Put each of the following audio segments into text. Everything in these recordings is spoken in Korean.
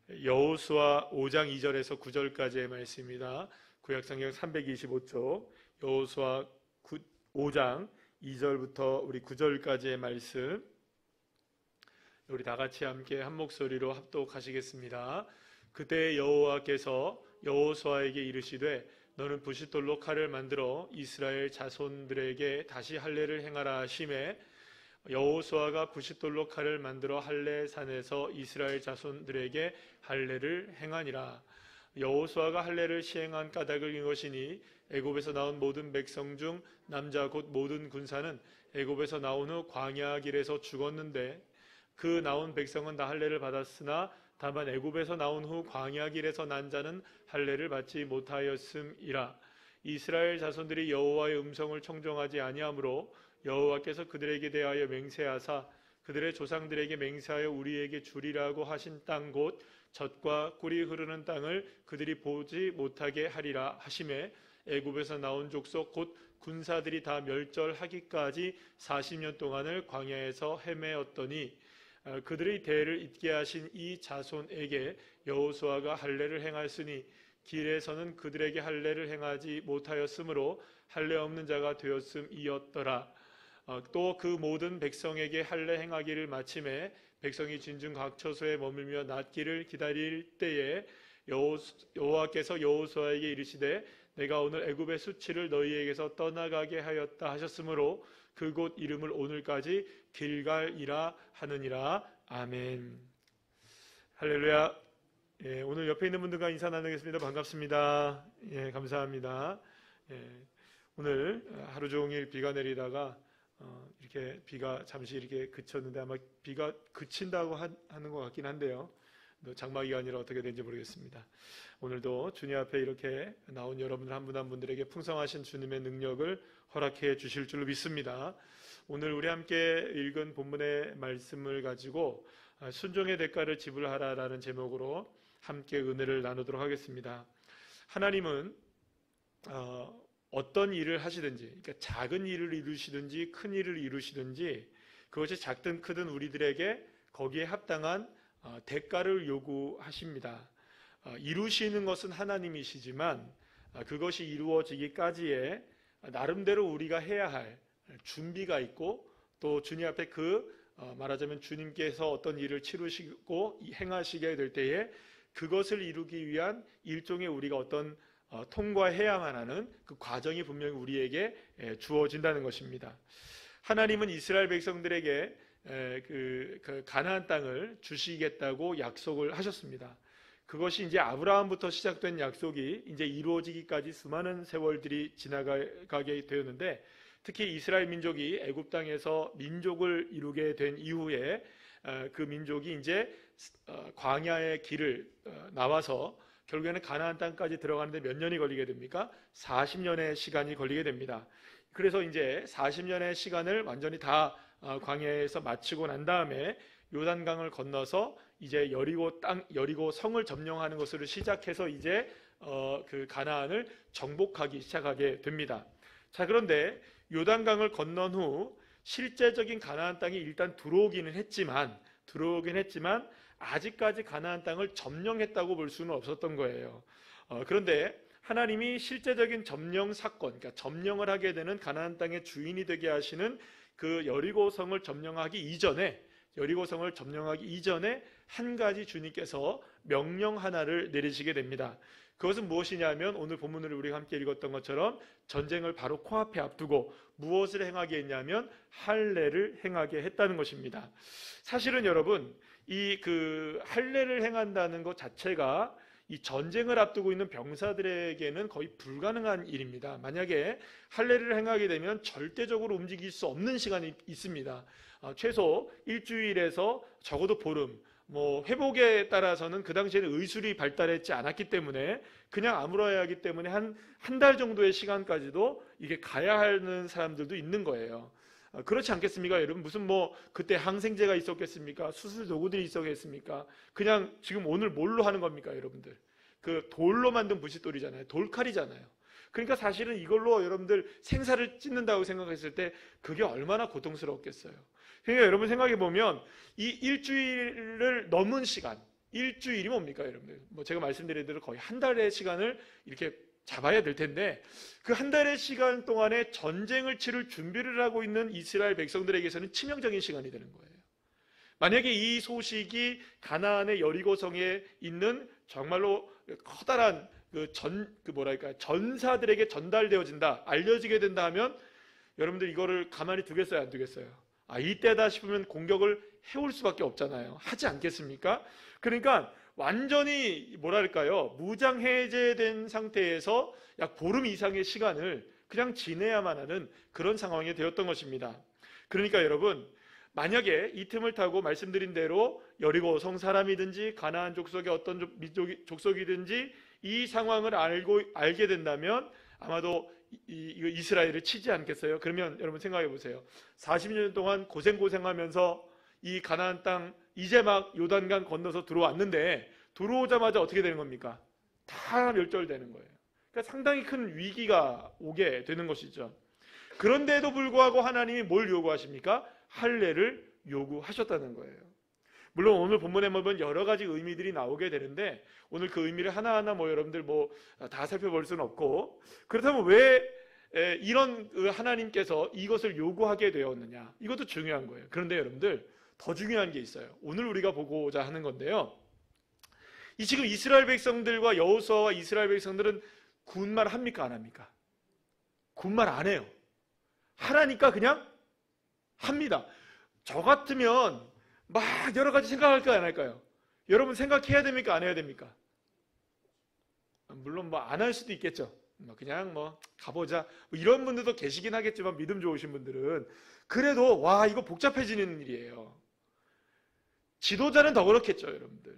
여호수아 5장 2절에서 9절까지의 말씀입니다. 구약성경 325쪽 여호수아 5장 2절부터 우리 9절까지의 말씀, 우리 다 같이 함께 한 목소리로 합독하시겠습니다. 그때 여호와께서 여호수아에게 이르시되 너는 부싯돌로 칼을 만들어 이스라엘 자손들에게 다시 할례를 행하라 하시매 여호수아가 부싯돌로 칼을 만들어 할례산에서 이스라엘 자손들에게 할례를 행하니라. 여호수아가 할례를 시행한 까닭을 이것이니 애굽에서 나온 모든 백성 중 남자 곧 모든 군사는 애굽에서 나온 후 광야 길에서 죽었는데 그 나온 백성은 다 할례를 받았으나 다만 애굽에서 나온 후 광야 길에서 난 자는 할례를 받지 못하였음이라. 이스라엘 자손들이 여호와의 음성을 청종하지 아니하므로 여호와께서 그들에게 대하여 맹세하사 그들의 조상들에게 맹세하여 우리에게 주리라고 하신 땅 곧 젖과 꿀이 흐르는 땅을 그들이 보지 못하게 하리라 하시매 애굽에서 나온 족속 곧 군사들이 다 멸절하기까지 40년 동안을 광야에서 헤매었더니 그들의 대를 잇게 하신 이 자손에게 여호수아가 할례를 행하였으니 길에서는 그들에게 할례를 행하지 못하였으므로 할례 없는 자가 되었음이었더라. 또 그 모든 백성에게 할례 행하기를 마침에 백성이 진중 각 처소에 머물며 낫기를 기다릴 때에 여호와께서 여호수아에게 이르시되 내가 오늘 애굽의 수치를 너희에게서 떠나가게 하였다 하셨으므로 그곳 이름을 오늘까지 길갈이라 하느니라. 아멘. 할렐루야. 예, 오늘 옆에 있는 분들과 인사 나누겠습니다. 반갑습니다. 예, 감사합니다. 예, 오늘 하루 종일 비가 내리다가 이렇게 비가 잠시 이렇게 그쳤는데 아마 비가 그친다고 하는 것 같긴 한데요. 장마기가 아니라 어떻게 되는지 모르겠습니다. 오늘도 주님 앞에 이렇게 나온 여러분들 한 분 한 분들에게 풍성하신 주님의 능력을 허락해 주실 줄로 믿습니다. 오늘 우리 함께 읽은 본문의 말씀을 가지고 순종의 대가를 지불하라라는 제목으로 함께 은혜를 나누도록 하겠습니다. 하나님은 어떤 일을 하시든지, 그러니까 작은 일을 이루시든지 큰 일을 이루시든지 그것이 작든 크든 우리들에게 거기에 합당한 대가를 요구하십니다. 이루시는 것은 하나님이시지만 그것이 이루어지기까지의 나름대로 우리가 해야 할 준비가 있고 또 주님 앞에 말하자면 주님께서 어떤 일을 치루시고 행하시게 될 때에 그것을 이루기 위한 일종의 우리가 어떤 통과해야만 하는 그 과정이 분명히 우리에게 주어진다는 것입니다. 하나님은 이스라엘 백성들에게 그 가나안 땅을 주시겠다고 약속을 하셨습니다. 그것이 이제 아브라함부터 시작된 약속이 이제 이루어지기까지 수많은 세월들이 지나가게 되었는데 특히 이스라엘 민족이 애굽 땅에서 민족을 이루게 된 이후에 그 민족이 이제 광야의 길을 나와서 결국에는 가나안 땅까지 들어가는데 몇 년이 걸리게 됩니까? 40년의 시간이 걸리게 됩니다. 그래서 이제 40년의 시간을 완전히 다 광야에서 마치고 난 다음에 요단강을 건너서 이제 여리고 성을 점령하는 것으로 시작해서 이제 그 가나안을 정복하기 시작하게 됩니다. 자, 그런데 요단강을 건넌 후 실제적인 가나안 땅이 일단 들어오기는 했지만 아직까지 가나안 땅을 점령했다고 볼 수는 없었던 거예요. 그런데 하나님이 실제적인 점령 사건, 그러니까 점령을 하게 되는 가나안 땅의 주인이 되게 하시는 그 여리고성을 점령하기 이전에 한 가지 주님께서 명령 하나를 내리시게 됩니다. 그것은 무엇이냐면 오늘 본문을 우리가 함께 읽었던 것처럼 전쟁을 바로 코앞에 앞두고 무엇을 행하게 했냐면 할례를 행하게 했다는 것입니다. 사실은 여러분 이 할례를 행한다는 것 자체가 이 전쟁을 앞두고 있는 병사들에게는 거의 불가능한 일입니다. 만약에 할례를 행하게 되면 절대적으로 움직일 수 없는 시간이 있습니다. 최소 일주일에서 적어도 보름, 회복에 따라서는 그 당시에는 의술이 발달했지 않았기 때문에 그냥 아물어야 하기 때문에 한 달 정도의 시간까지도 이게 가야 하는 사람들도 있는 거예요. 그렇지 않겠습니까? 여러분 무슨 그때 항생제가 있었겠습니까? 수술 도구들이 있었겠습니까? 그냥 지금 오늘 뭘로 하는 겁니까, 여러분들? 그 돌로 만든 부싯돌이잖아요. 돌칼이잖아요. 그러니까 사실은 이걸로 여러분들 생사를 찢는다고 생각했을 때 그게 얼마나 고통스럽겠어요. 그러니까 여러분 생각해 보면 이 일주일을 넘은 시간, 일주일이 뭡니까, 여러분들? 뭐 제가 말씀드린 대로 거의 한 달의 시간을 이렇게 잡아야 될 텐데, 그 한 달의 시간 동안에 전쟁을 치를 준비를 하고 있는 이스라엘 백성들에게서는 치명적인 시간이 되는 거예요. 만약에 이 소식이 가나안의 여리고성에 있는 정말로 커다란 전사들에게 전달되어진다, 알려지게 된다 하면 여러분들 이거를 가만히 두겠어요, 안 두겠어요? 이때다 싶으면 공격을 해올 수밖에 없잖아요. 하지 않겠습니까? 그러니까 완전히 무장 해제된 상태에서 약 보름 이상의 시간을 그냥 지내야만 하는 그런 상황이 되었던 것입니다. 그러니까 여러분, 만약에 이 틈을 타고 말씀드린 대로 여리고 성 사람이든지 가나안 족속의 어떤 족속이든지 이 상황을 알게 된다면 아마도 이스라엘을 치지 않겠어요? 그러면 여러분 생각해 보세요. 40년 동안 고생하면서 이 가나안 땅 이제 막 요단강 건너서 들어왔는데, 들어오자마자 어떻게 되는 겁니까? 다 멸절되는 거예요. 그러니까 상당히 큰 위기가 오게 되는 것이죠. 그런데도 불구하고 하나님이 뭘 요구하십니까? 할례를 요구하셨다는 거예요. 물론 오늘 본문에 보면 여러 가지 의미들이 나오게 되는데, 오늘 그 의미를 하나하나 여러분들 다 살펴볼 수는 없고, 그렇다면 왜 이런 하나님께서 이것을 요구하게 되었느냐, 이것도 중요한 거예요. 그런데 여러분들 더 중요한 게 있어요. 오늘 우리가 보고자 하는 건데요, 이 지금 이스라엘 백성들과 여호수아와 이스라엘 백성들은 군말 합니까, 안 합니까? 군말 안 해요. 하라니까 그냥 합니다. 저 같으면 막 여러 가지 생각할까요, 안 할까요? 여러분 생각해야 됩니까, 안 해야 됩니까? 물론 안 할 수도 있겠죠. 그냥 가보자, 이런 분들도 계시긴 하겠지만, 믿음 좋으신 분들은 그래도 이거 복잡해지는 일이에요. 지도자는 더 그렇겠죠, 여러분들.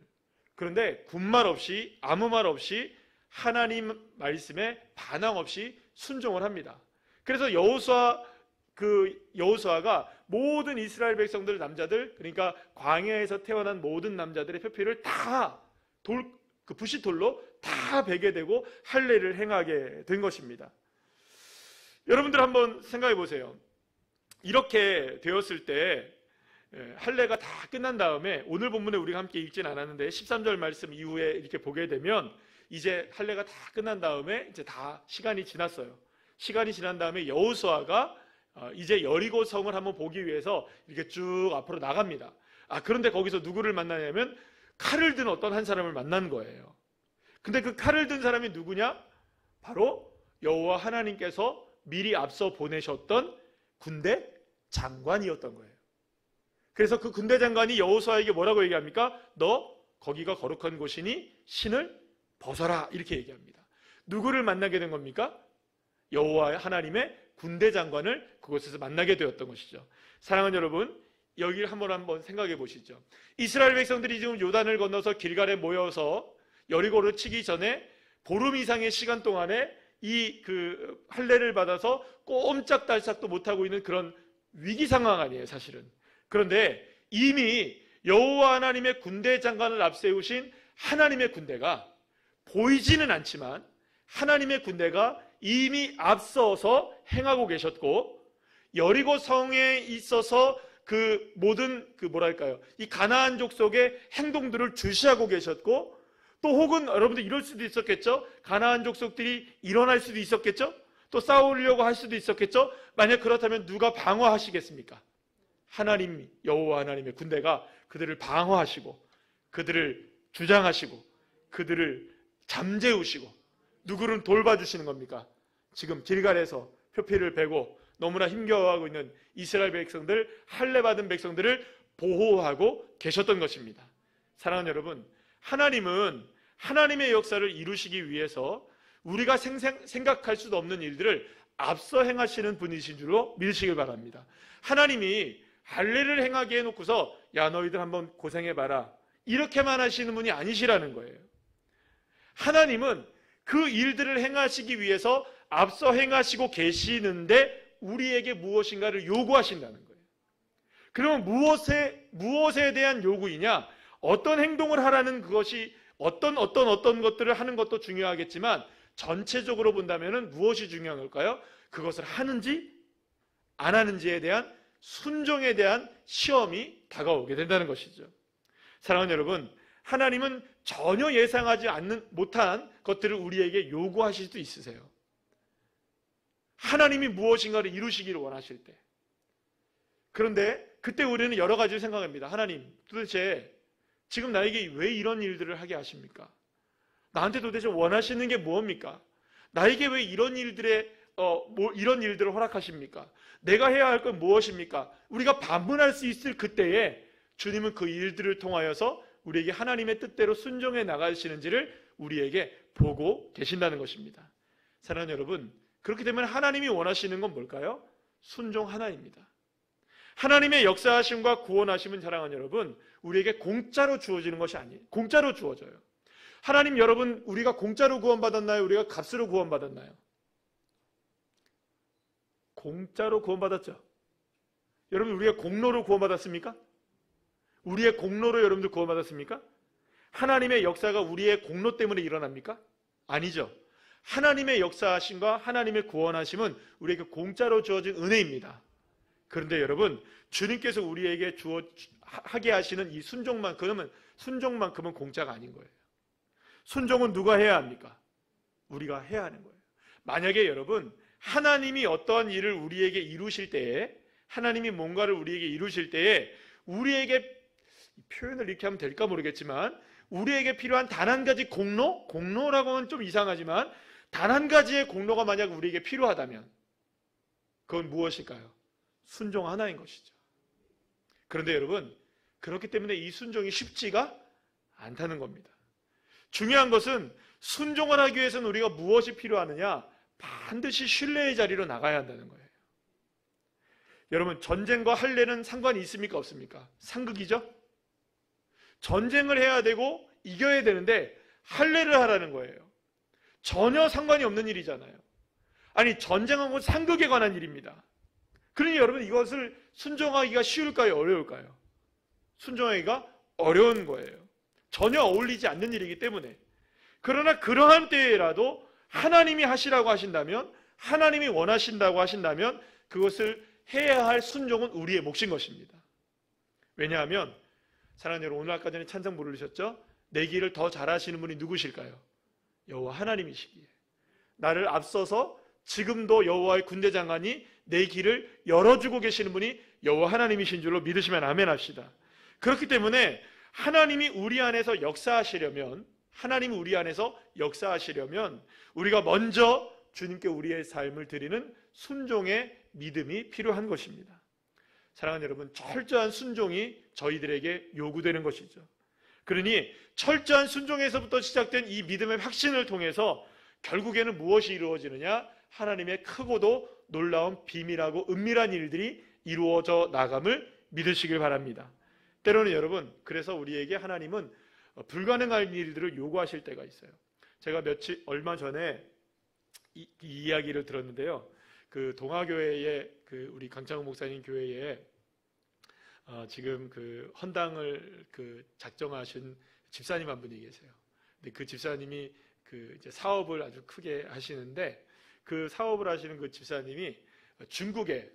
그런데 군말 없이, 아무 말 없이 하나님 말씀에 반항 없이 순종을 합니다. 그래서 여호수아가 모든 이스라엘 백성들 남자들, 그러니까 광야에서 태어난 모든 남자들의 표피를 다 부싯돌로 다 베게 되고 할례를 행하게 된 것입니다. 여러분들 한번 생각해 보세요. 이렇게 되었을 때 할례가 다 끝난 다음에, 오늘 본문에 우리가 함께 읽진 않았는데 13절 말씀 이후에 이렇게 보게 되면, 이제 할례가 다 끝난 다음에 이제 다 시간이 지났어요. 시간이 지난 다음에 여호수아가 이제 여리고 성을 한번 보기 위해서 이렇게 쭉 앞으로 나갑니다. 그런데 거기서 누구를 만나냐면 칼을 든 어떤 한 사람을 만난 거예요. 근데 그 칼을 든 사람이 누구냐? 바로 여호와 하나님께서 미리 앞서 보내셨던 군대 장관이었던 거예요. 그래서 그 군대 장관이 여호수아에게 뭐라고 얘기합니까? 너 거기가 거룩한 곳이니 신을 벗어라, 이렇게 얘기합니다. 누구를 만나게 된 겁니까? 여호와 하나님의 군대 장관을 그곳에서 만나게 되었던 것이죠. 사랑하는 여러분, 여기를 한번 생각해 보시죠. 이스라엘 백성들이 지금 요단을 건너서 길갈에 모여서 여리고를 치기 전에 보름 이상의 시간 동안에 이 할례를 받아서 꼼짝달싹도 못하고 있는 그런 위기 상황 아니에요, 사실은. 그런데 이미 여호와 하나님의 군대 장관을 앞세우신 하나님의 군대가, 보이지는 않지만 하나님의 군대가 이미 앞서서 행하고 계셨고, 여리고 성에 있어서 그 모든 이 가나안 족속의 행동들을 주시하고 계셨고, 또 혹은 여러분들 이럴 수도 있었겠죠. 가나안 족속들이 일어날 수도 있었겠죠. 또 싸우려고 할 수도 있었겠죠. 만약 그렇다면 누가 방어하시겠습니까? 하나님, 여호와 하나님의 군대가 그들을 방어하시고, 그들을 주장하시고, 그들을 잠재우시고, 누구를 돌봐주시는 겁니까? 지금 길갈에서 표피를 베고 너무나 힘겨워하고 있는 이스라엘 백성들, 할례 받은 백성들을 보호하고 계셨던 것입니다. 사랑하는 여러분, 하나님은 하나님의 역사를 이루시기 위해서 우리가 생각할 수도 없는 일들을 앞서 행하시는 분이신 줄로 믿으시길 바랍니다. 하나님이 할례를 행하게 해놓고서 야 너희들 한번 고생해봐라, 이렇게만 하시는 분이 아니시라는 거예요. 하나님은 그 일들을 행하시기 위해서 앞서 행하시고 계시는데 우리에게 무엇인가를 요구하신다는 거예요. 그러면 무엇에 대한 요구이냐? 어떤 행동을 하라는 그것이 어떤 것들을 하는 것도 중요하겠지만, 전체적으로 본다면 무엇이 중요한 걸까요? 그것을 하는지 안 하는지에 대한 순종에 대한 시험이 다가오게 된다는 것이죠. 사랑하는 여러분, 하나님은 전혀 예상하지 못한 것들을 우리에게 요구하실 수도 있으세요. 하나님이 무엇인가를 이루시기를 원하실 때. 그런데 그때 우리는 여러 가지를 생각합니다. 하나님, 도대체 지금 나에게 왜 이런 일들을 하게 하십니까? 나한테 도대체 원하시는 게 무엇입니까? 나에게 왜 이런 일들을 허락하십니까? 내가 해야 할 건 무엇입니까? 우리가 반문할 수 있을 그때에 주님은 그 일들을 통하여서 우리에게 하나님의 뜻대로 순종해 나가시는지를 우리에게 보고 계신다는 것입니다. 사랑하는 여러분, 그렇기 때문에 하나님이 원하시는 건 뭘까요? 순종 하나입니다. 하나님의 역사하심과 구원하심은 사랑하는 여러분, 우리에게 공짜로 주어지는 것이 아니에요. 공짜로 주어져요. 하나님, 여러분, 우리가 공짜로 구원받았나요? 우리가 값으로 구원받았나요? 공짜로 구원받았죠. 여러분, 우리가 공로로 구원받았습니까? 우리의 공로로 여러분들 구원받았습니까? 하나님의 역사가 우리의 공로 때문에 일어납니까? 아니죠. 하나님의 역사하심과 하나님의 구원하심은 우리에게 공짜로 주어진 은혜입니다. 그런데 여러분, 주님께서 우리에게 하게 하시는 이 순종만큼은 공짜가 아닌 거예요. 순종은 누가 해야 합니까? 우리가 해야 하는 거예요. 만약에 여러분, 하나님이 어떠한 일을 우리에게 이루실 때에, 하나님이 뭔가를 우리에게 이루실 때에 우리에게, 표현을 이렇게 하면 될까 모르겠지만, 우리에게 필요한 단 한 가지 공로라고 하면 좀 이상하지만 단 한 가지의 공로가 만약 우리에게 필요하다면 그건 무엇일까요? 순종 하나인 것이죠. 그런데 여러분, 그렇기 때문에 이 순종이 쉽지가 않다는 겁니다. 중요한 것은 순종을 하기 위해서는 우리가 무엇이 필요하느냐? 반드시 신뢰의 자리로 나가야 한다는 거예요. 여러분, 전쟁과 할례는 상관이 있습니까? 없습니까? 상극이죠? 전쟁을 해야 되고 이겨야 되는데 할례를 하라는 거예요. 전혀 상관이 없는 일이잖아요. 아니, 전쟁하고 상극에 관한 일입니다. 그러니 여러분, 이것을 순종하기가 쉬울까요? 어려울까요? 순종하기가 어려운 거예요. 전혀 어울리지 않는 일이기 때문에. 그러나 그러한 때에라도 하나님이 하시라고 하신다면, 하나님이 원하신다고 하신다면 그것을 해야 할 순종은 우리의 몫인 것입니다. 왜냐하면 사랑하는 여러분, 오늘 아까 전에 찬송 부르셨죠? 내 길을 더 잘하시는 분이 누구실까요? 여호와 하나님이시기에. 나를 앞서서 지금도 여호와의 군대 장관이 내 길을 열어주고 계시는 분이 여호와 하나님이신 줄로 믿으시면 아멘 합시다. 그렇기 때문에 하나님이 우리 안에서 역사하시려면 우리가 먼저 주님께 우리의 삶을 드리는 순종의 믿음이 필요한 것입니다. 사랑하는 여러분, 철저한 순종이 저희들에게 요구되는 것이죠. 그러니 철저한 순종에서부터 시작된 이 믿음의 확신을 통해서 결국에는 무엇이 이루어지느냐? 하나님의 크고도 놀라운 비밀하고 은밀한 일들이 이루어져 나감을 믿으시길 바랍니다. 때로는 여러분, 그래서 우리에게 하나님은 불가능한 일들을 요구하실 때가 있어요. 제가 얼마 전에 이 이야기를 들었는데요. 그 동아교회의 우리 강창호 목사님 교회에 지금 그 헌당을 작정하신 집사님 한 분이 계세요. 근데 그 집사님이 이제 사업을 아주 크게 하시는데, 그 사업을 하시는 그 집사님이 중국에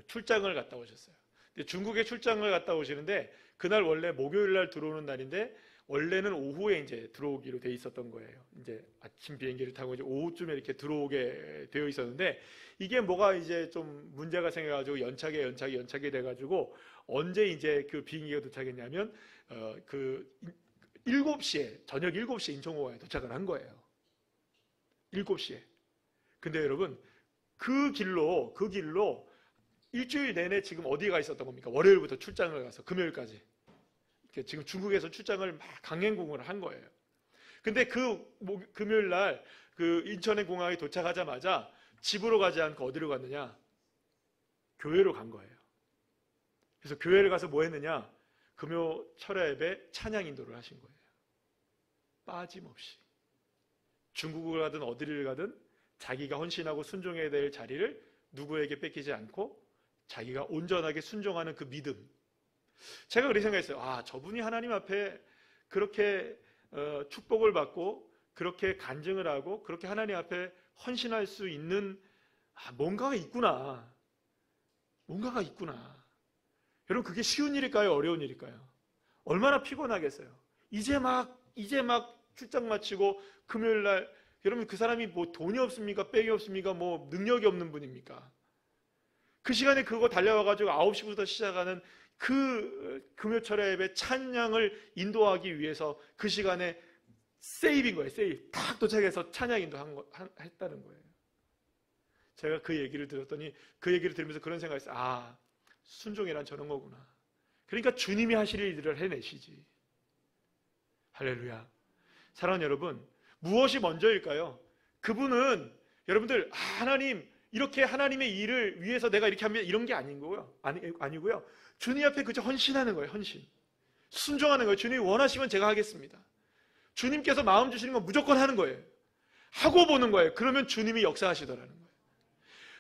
출장을 갔다 오셨어요. 근데 중국에 출장을 갔다 오시는데, 그날 원래 목요일 날 들어오는 날인데 원래는 오후에 이제 들어오기로 돼 있었던 거예요. 이제 아침 비행기를 타고 이제 오후쯤에 이렇게 들어오게 되어 있었는데, 이게 뭐가 이제 좀 문제가 생겨가지고 연착이 돼가지고 언제 이제 그 비행기가 도착했냐면 7시에, 저녁 7시에 인천공항에 도착을 한 거예요. 7시에. 근데 여러분, 그 길로 일주일 내내 지금 어디가 있었던 겁니까? 월요일부터 출장을 가서 금요일까지. 지금 중국에서 출장을 막 강행군을 한 거예요. 근데 금요일 날 인천의 공항에 도착하자마자 집으로 가지 않고 어디로 갔느냐? 교회로 간 거예요. 그래서 교회를 가서 뭐 했느냐? 금요 철야 예배 찬양 인도를 하신 거예요. 빠짐없이. 중국을 가든 어디를 가든 자기가 헌신하고 순종해야 될 자리를 누구에게 뺏기지 않고 자기가 온전하게 순종하는 그 믿음. 제가 그렇게 생각했어요. 저분이 하나님 앞에 그렇게 축복을 받고 그렇게 간증을 하고 그렇게 하나님 앞에 헌신할 수 있는 뭔가가 있구나. 여러분, 그게 쉬운 일일까요? 어려운 일일까요? 얼마나 피곤하겠어요. 이제 막 출장 마치고 금요일 날, 여러분 그 사람이 뭐 돈이 없습니까? 백이 없습니까? 뭐 능력이 없는 분입니까? 그 시간에 그거 달려와가지고 9시부터 시작하는 그 금요철야 예배 찬양을 인도하기 위해서 그 시간에 세이브인 거예요. 세이브. 딱 도착해서 찬양 인도했다는 거예요. 제가 그 얘기를 들었더니 그 얘기를 들으면서 그런 생각을 했어요. 아, 순종이란 저런 거구나. 그러니까 주님이 하실 일들을 해내시지. 할렐루야. 사랑하는 여러분, 무엇이 먼저일까요? 그분은 여러분들 하나님 이렇게 하나님의 일을 위해서 내가 이렇게 하면 이런 게 아니고요. 아니고요. 주님 앞에 그저 헌신하는 거예요. 헌신. 순종하는 거예요. 주님이 원하시면 제가 하겠습니다. 주님께서 마음 주시는 건 무조건 하는 거예요. 하고 보는 거예요. 그러면 주님이 역사하시더라는 거예요.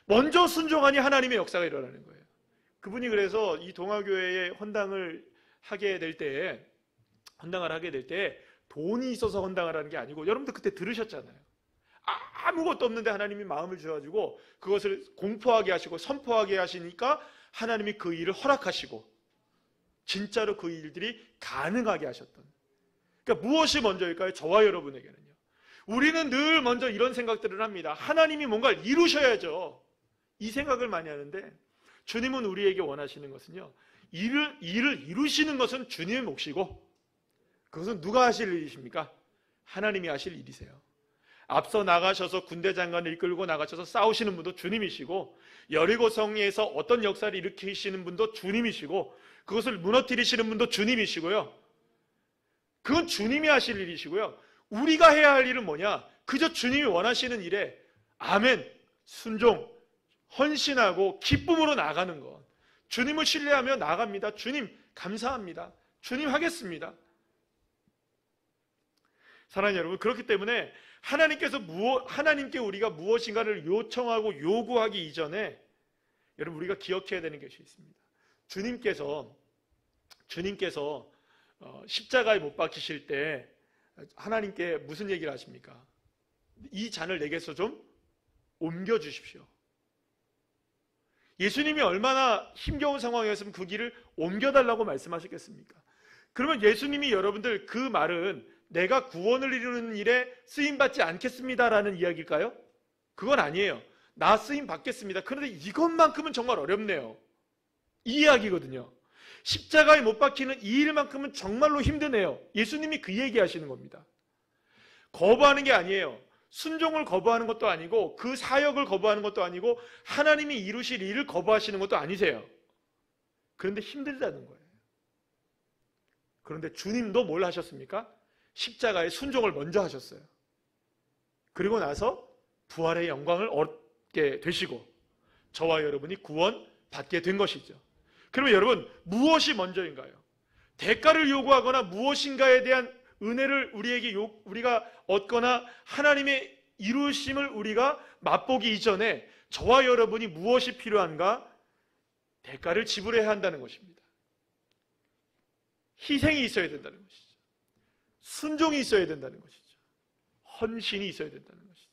먼저 순종하니 하나님의 역사가 일어나는 거예요. 그분이 그래서 이 동아교회에 헌당을 하게 될 때에 돈이 있어서 헌당을 하는 게 아니고, 여러분들 그때 들으셨잖아요. 아무것도 없는데 하나님이 마음을 주셔가지고 그것을 공포하게 하시고 선포하게 하시니까 하나님이 그 일을 허락하시고 진짜로 그 일들이 가능하게 하셨던. 그러니까 무엇이 먼저일까요? 저와 여러분에게는요. 우리는 늘 먼저 이런 생각들을 합니다. 하나님이 뭔가를 이루셔야죠. 이 생각을 많이 하는데, 주님은 우리에게 원하시는 것은요, 일을 이루시는 것은 주님의 몫이고, 그것은 누가 하실 일이십니까? 하나님이 하실 일이세요. 앞서 나가셔서 군대 장관을 이끌고 나가셔서 싸우시는 분도 주님이시고, 여리고 성에서 어떤 역사를 일으키시는 분도 주님이시고, 그것을 무너뜨리시는 분도 주님이시고요. 그건 주님이 하실 일이시고요. 우리가 해야 할 일은 뭐냐? 그저 주님이 원하시는 일에 아멘, 순종, 헌신하고 기쁨으로 나가는 것. 주님을 신뢰하며 나갑니다. 주님 감사합니다. 주님 하겠습니다. 사랑하는 여러분, 그렇기 때문에 하나님께 우리가 무엇인가를 요청하고 요구하기 이전에 여러분 우리가 기억해야 되는 것이 있습니다. 주님께서 십자가에 못 박히실 때 하나님께 무슨 얘기를 하십니까? 이 잔을 내게서 좀 옮겨주십시오. 예수님이 얼마나 힘겨운 상황이었으면 그 길을 옮겨달라고 말씀하셨겠습니까? 그러면 예수님이 여러분들 그 말은 내가 구원을 이루는 일에 쓰임받지 않겠습니다라는 이야기일까요? 그건 아니에요. 나 쓰임 받겠습니다. 그런데 이것만큼은 정말 어렵네요. 이 이야기거든요. 십자가에 못 박히는 이 일만큼은 정말로 힘드네요. 예수님이 그 얘기하시는 겁니다. 거부하는 게 아니에요. 순종을 거부하는 것도 아니고 그 사역을 거부하는 것도 아니고 하나님이 이루실 일을 거부하시는 것도 아니세요. 그런데 힘들다는 거예요. 그런데 주님도 뭘 하셨습니까? 십자가의 순종을 먼저 하셨어요. 그리고 나서 부활의 영광을 얻게 되시고 저와 여러분이 구원 받게 된 것이죠. 그러면 여러분 무엇이 먼저인가요? 대가를 요구하거나 무엇인가에 대한 은혜를 우리가 얻거나 하나님의 이루심을 우리가 맛보기 이전에 저와 여러분이 무엇이 필요한가? 대가를 지불해야 한다는 것입니다. 희생이 있어야 된다는 것이죠. 순종이 있어야 된다는 것이죠. 헌신이 있어야 된다는 것이죠.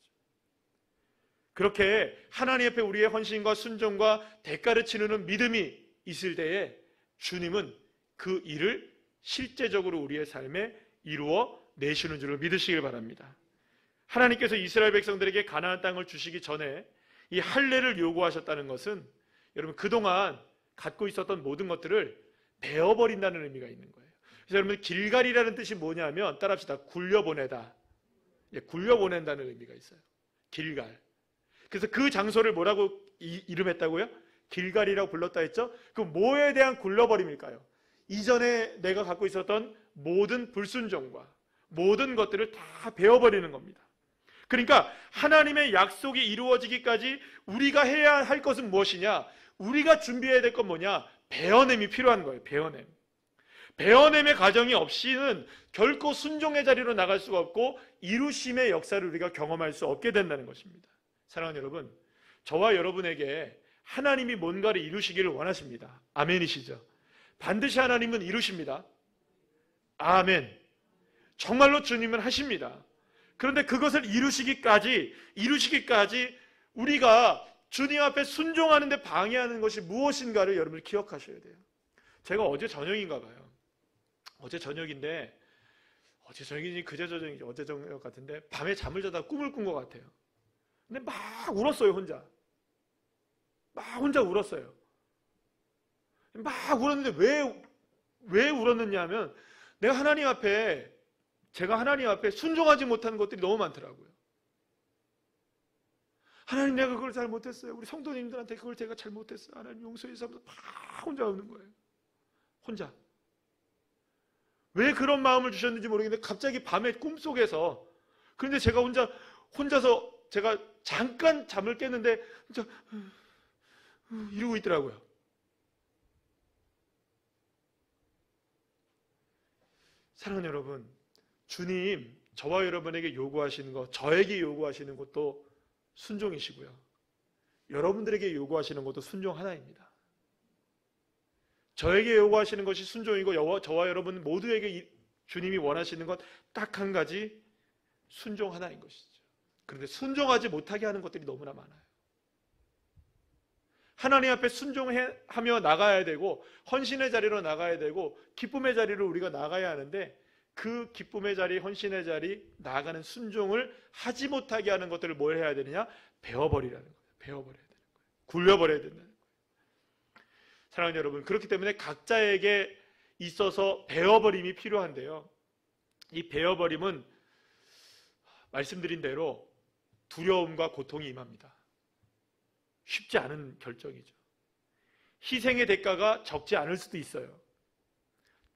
그렇게 하나님 앞에 우리의 헌신과 순종과 대가를 치르는 믿음이 있을 때에 주님은 그 일을 실제적으로 우리의 삶에 이루어 내시는 줄을 믿으시길 바랍니다. 하나님께서 이스라엘 백성들에게 가나안 땅을 주시기 전에 이 할례를 요구하셨다는 것은 여러분 그동안 갖고 있었던 모든 것들을 베어버린다는 의미가 있는 거예요. 그래서 여러분 길갈이라는 뜻이 뭐냐면 따라합시다. 굴려보내다. 굴려보낸다는 의미가 있어요. 길갈. 그래서 그 장소를 뭐라고 이름했다고요? 길갈이라고 불렀다 했죠? 그 뭐에 대한 굴려버림일까요? 이전에 내가 갖고 있었던 모든 불순종과 모든 것들을 다 베어버리는 겁니다. 그러니까 하나님의 약속이 이루어지기까지 우리가 해야 할 것은 무엇이냐? 우리가 준비해야 될 건 뭐냐? 베어냄이 필요한 거예요. 베어냄. 베어냄의 과정이 없이는 결코 순종의 자리로 나갈 수가 없고 이루심의 역사를 우리가 경험할 수 없게 된다는 것입니다. 사랑하는 여러분, 저와 여러분에게 하나님이 뭔가를 이루시기를 원하십니다. 아멘이시죠? 반드시 하나님은 이루십니다. 아멘. 정말로 주님은 하십니다. 그런데 그것을 이루시기까지 우리가 주님 앞에 순종하는 데 방해하는 것이 무엇인가를 여러분이 기억하셔야 돼요. 제가 어제 저녁인가 봐요. 어제 저녁인데, 어제 저녁이지 그제 저녁이지 어제 저녁 같은데 밤에 잠을 자다가 꿈을 꾼 것 같아요. 근데 막 울었어요. 막 혼자 울었어요. 막 울었는데 왜 울었느냐 하면 제가 하나님 앞에 순종하지 못한 것들이 너무 많더라고요. 하나님, 내가 그걸 잘못했어요. 우리 성도님들한테 그걸 제가 잘못했어요. 하나님 용서해 주셔서 막 혼자 우는 거예요. 혼자. 왜 그런 마음을 주셨는지 모르겠는데 갑자기 밤에 꿈속에서, 그런데 제가 혼자서 제가 잠깐 잠을 깼는데 진짜 이러고 있더라고요. 사랑하는 여러분, 주님 저와 여러분에게 요구하시는 것, 저에게 요구하시는 것도 순종이시고요. 여러분들에게 요구하시는 것도 순종 하나입니다. 저에게 요구하시는 것이 순종이고 저와 여러분 모두에게 주님이 원하시는 것 딱 한 가지, 순종 하나인 것이죠. 그런데 순종하지 못하게 하는 것들이 너무나 많아요. 하나님 앞에 순종하며 나가야 되고 헌신의 자리로 나가야 되고 기쁨의 자리로 우리가 나가야 하는데, 그 기쁨의 자리, 헌신의 자리, 나아가는 순종을 하지 못하게 하는 것들을 뭘 해야 되느냐? 배워버리라는 거예요. 배워버려야 되는 거예요. 굴려버려야 된다는 거예요. 사랑하는 여러분, 그렇기 때문에 각자에게 있어서 배워버림이 필요한데요. 이 배워버림은 말씀드린 대로 두려움과 고통이 임합니다. 쉽지 않은 결정이죠. 희생의 대가가 적지 않을 수도 있어요.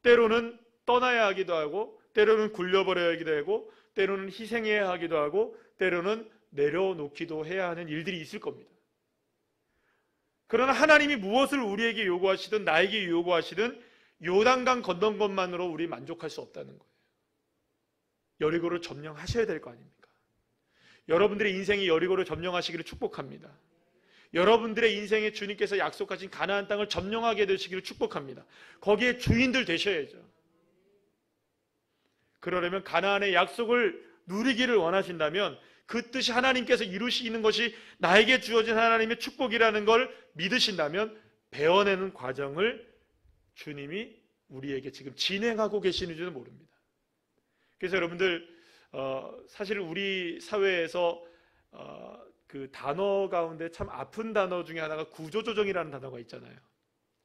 때로는 떠나야 하기도 하고, 때로는 굴려버려야 하기도 하고, 때로는 희생해야 하기도 하고, 때로는 내려놓기도 해야 하는 일들이 있을 겁니다. 그러나 하나님이 무엇을 우리에게 요구하시든 나에게 요구하시든 요단강 건넌 것만으로 우리 만족할 수 없다는 거예요. 여리고를 점령하셔야 될 거 아닙니까? 여러분들의 인생이 여리고를 점령하시기를 축복합니다. 여러분들의 인생에 주님께서 약속하신 가나안 땅을 점령하게 되시기를 축복합니다. 거기에 주인들 되셔야죠. 그러려면 가나안의 약속을 누리기를 원하신다면 그 뜻이 하나님께서 이루시는 것이 나에게 주어진 하나님의 축복이라는 걸 믿으신다면 배워내는 과정을 주님이 우리에게 지금 진행하고 계시는지도 모릅니다. 그래서 여러분들 사실 우리 사회에서 그 단어 가운데 참 아픈 단어 중에 하나가 구조조정이라는 단어가 있잖아요.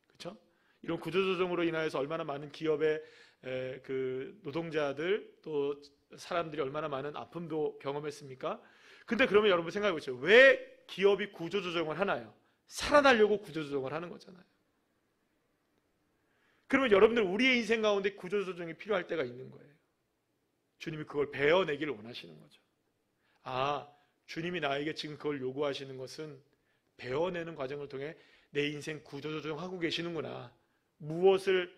그렇죠? 이런 구조조정으로 인하여서 얼마나 많은 기업의 그 노동자들 또 사람들이 얼마나 많은 아픔도 경험했습니까? 근데 그러면 여러분 생각해 보세요. 왜 기업이 구조조정을 하나요? 살아나려고 구조조정을 하는 거잖아요. 그러면 여러분들 우리의 인생 가운데 구조조정이 필요할 때가 있는 거예요. 주님이 그걸 배워내기를 원하시는 거죠. 아, 주님이 나에게 지금 그걸 요구하시는 것은 배워내는 과정을 통해 내 인생 구조조정하고 계시는구나. 무엇을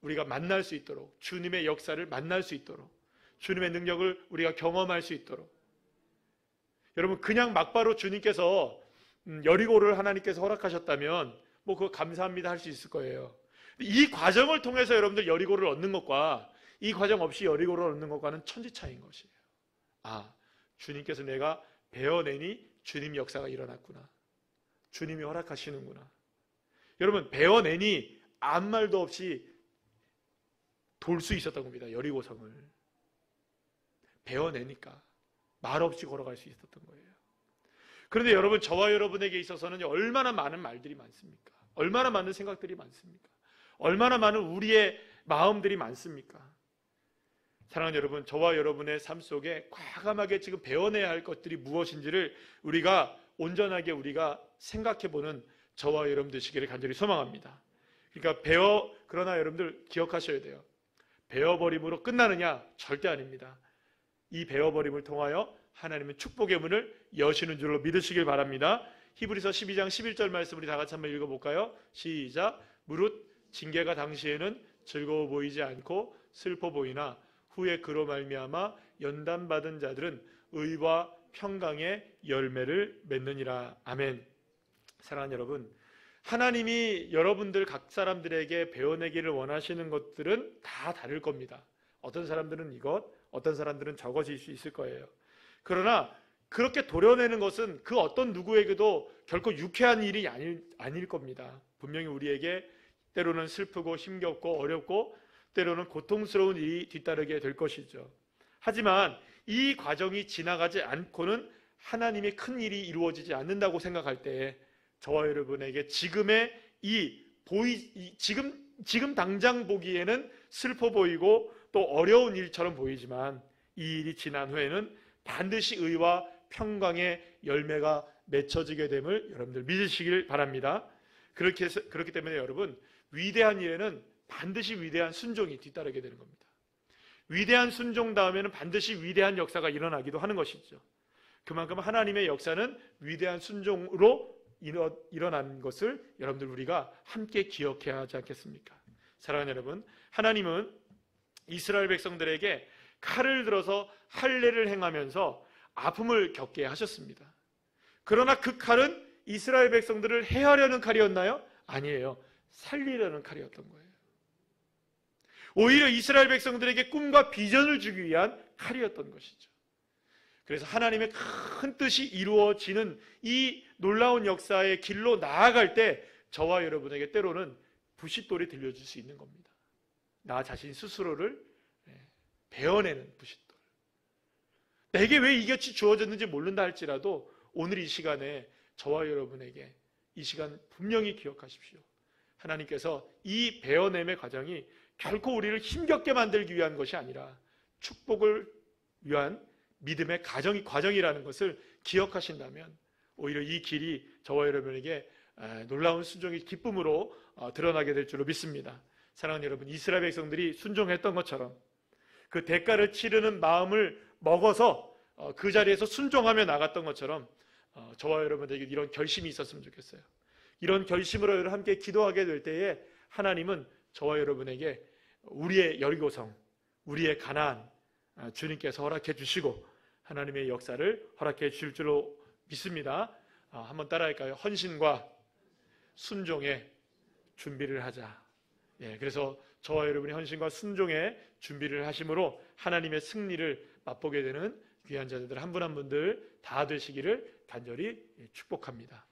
우리가 만날 수 있도록, 주님의 역사를 만날 수 있도록, 주님의 능력을 우리가 경험할 수 있도록. 여러분, 그냥 막바로 주님께서 여리고를 하나님께서 허락하셨다면 뭐 그거 감사합니다 할 수 있을 거예요. 이 과정을 통해서 여러분들 여리고를 얻는 것과 이 과정 없이 여리고를 얻는 것과는 천지차이인 것이에요. 아, 주님께서 내가 배워내니 주님 역사가 일어났구나. 주님이 허락하시는구나. 여러분, 배워내니 아무 말도 없이 돌 수 있었던 겁니다. 여리고성을 배워내니까 말 없이 걸어갈 수 있었던 거예요. 그런데 여러분, 저와 여러분에게 있어서는 얼마나 많은 말들이 많습니까? 얼마나 많은 생각들이 많습니까? 얼마나 많은 우리의 마음들이 많습니까? 사랑하는 여러분, 저와 여러분의 삶 속에 과감하게 지금 배워내야 할 것들이 무엇인지를 우리가 온전하게 우리가 생각해보는 저와 여러분 되시기를 간절히 소망합니다. 그러니까 그러나 여러분들 기억하셔야 돼요. 배워버림으로 끝나느냐? 절대 아닙니다. 이 배워버림을 통하여 하나님은 축복의 문을 여시는 줄로 믿으시길 바랍니다. 히브리서 12장 11절 말씀 우리 다 같이 한번 읽어볼까요? 시작. 무릇 징계가 당시에는 즐거워 보이지 않고 슬퍼 보이나 후에 그로 말미암아 연단받은 자들은 의와 평강의 열매를 맺느니라. 아멘. 사랑하는 여러분, 하나님이 여러분들 각 사람들에게 배워내기를 원하시는 것들은 다 다를 겁니다. 어떤 사람들은 이것, 어떤 사람들은 저것일 수 있을 거예요. 그러나 그렇게 도려내는 것은 그 어떤 누구에게도 결코 유쾌한 일이 아닐 겁니다. 분명히 우리에게 때로는 슬프고 힘겹고 어렵고 때로는 고통스러운 일이 뒤따르게 될 것이죠. 하지만 이 과정이 지나가지 않고는 하나님의 큰 일이 이루어지지 않는다고 생각할 때 저와 여러분에게 지금의 지금 당장 보기에는 슬퍼 보이고 또 어려운 일처럼 보이지만 이 일이 지난 후에는 반드시 의와 평강의 열매가 맺혀지게 됨을 여러분들 믿으시길 바랍니다. 그렇기 때문에 여러분, 위대한 일에는 반드시 위대한 순종이 뒤따르게 되는 겁니다. 위대한 순종 다음에는 반드시 위대한 역사가 일어나기도 하는 것이죠. 그만큼 하나님의 역사는 위대한 순종으로 일어난 것을 여러분들 우리가 함께 기억해야 하지 않겠습니까? 사랑하는 여러분, 하나님은 이스라엘 백성들에게 칼을 들어서 할례를 행하면서 아픔을 겪게 하셨습니다. 그러나 그 칼은 이스라엘 백성들을 해하려는 칼이었나요? 아니에요. 살리려는 칼이었던 거예요. 오히려 이스라엘 백성들에게 꿈과 비전을 주기 위한 칼이었던 것이죠. 그래서 하나님의 큰 뜻이 이루어지는 이 놀라운 역사의 길로 나아갈 때 저와 여러분에게 때로는 부싯돌이 들려줄 수 있는 겁니다. 나 자신 스스로를 베어내는 부싯돌. 내게 왜 이것이 주어졌는지 모른다 할지라도 오늘 이 시간에 저와 여러분에게 이 시간 분명히 기억하십시오. 하나님께서 이 베어냄의 과정이 결코 우리를 힘겹게 만들기 위한 것이 아니라 축복을 위한 믿음의 과정이라는 것을 기억하신다면 오히려 이 길이 저와 여러분에게 놀라운 순종의 기쁨으로 드러나게 될 줄로 믿습니다. 사랑하는 여러분, 이스라엘 백성들이 순종했던 것처럼 그 대가를 치르는 마음을 먹어서 그 자리에서 순종하며 나갔던 것처럼 저와 여러분들에게 이런 결심이 있었으면 좋겠어요. 이런 결심으로 함께 기도하게 될 때에 하나님은 저와 여러분에게 우리의 여리고성, 우리의 가나안 주님께서 허락해 주시고 하나님의 역사를 허락해 주실 줄로 믿습니다. 한번 따라할까요? 헌신과 순종의 준비를 하자. 그래서 저와 여러분이 헌신과 순종의 준비를 하심으로 하나님의 승리를 맛보게 되는 귀한 자들 한 분 한 분들 다 되시기를 간절히 축복합니다.